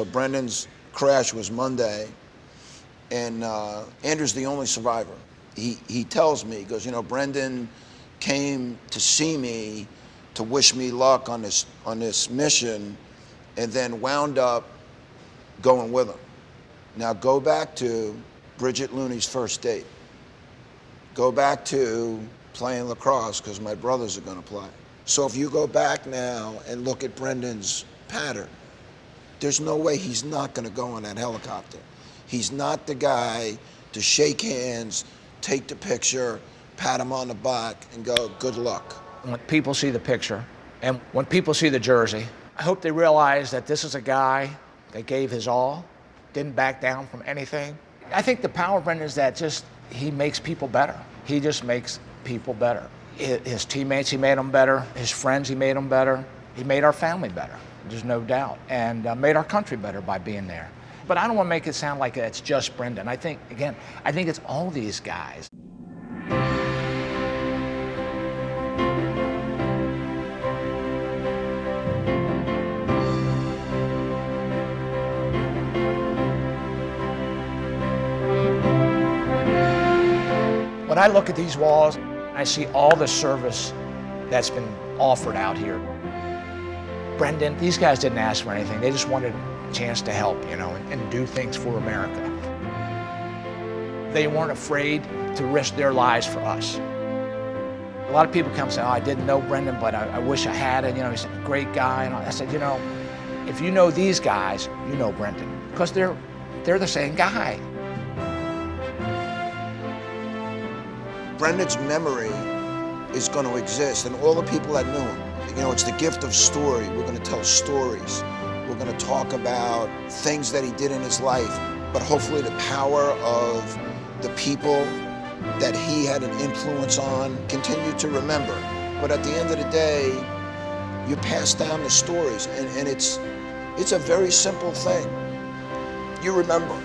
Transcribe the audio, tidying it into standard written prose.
So Brendan's crash was Monday, and Andrew's the only survivor. He tells me, he goes, you know, Brendan came to see me to wish me luck on this mission, and then wound up going with him. Now go back to Bridget Looney's first date. Go back to playing lacrosse, because my brothers are gonna play. So if you go back now and look at Brendan's pattern, there's no way he's not gonna go on that helicopter. He's not the guy to shake hands, take the picture, pat him on the back, and go, good luck. When people see the picture, and when people see the jersey, I hope they realize that this is a guy that gave his all, didn't back down from anything. I think the power of Brendan is that just, he makes people better. He just makes people better. His teammates, he made them better. His friends, he made them better. He made our family better, there's no doubt, and made our country better by being there. But I don't want to make it sound like it's just Brendan. I think, again, I think it's all these guys. When I look at these walls, I see all the service that's been offered out here. Brendan, these guys didn't ask for anything. They just wanted a chance to help, you know, and do things for America. They weren't afraid to risk their lives for us. A lot of people come and say, oh, I didn't know Brendan, but I wish I had it. You know, he's a great guy. And I said, you know, if you know these guys, you know Brendan, because they're the same guy. Brendan's memory is going to exist, and all the people that knew him. You know, it's the gift of story. We're going to tell stories. We're going to talk about things that he did in his life, but hopefully the power of the people that he had an influence on continue to remember. But at the end of the day, you pass down the stories, and it's a very simple thing. You remember.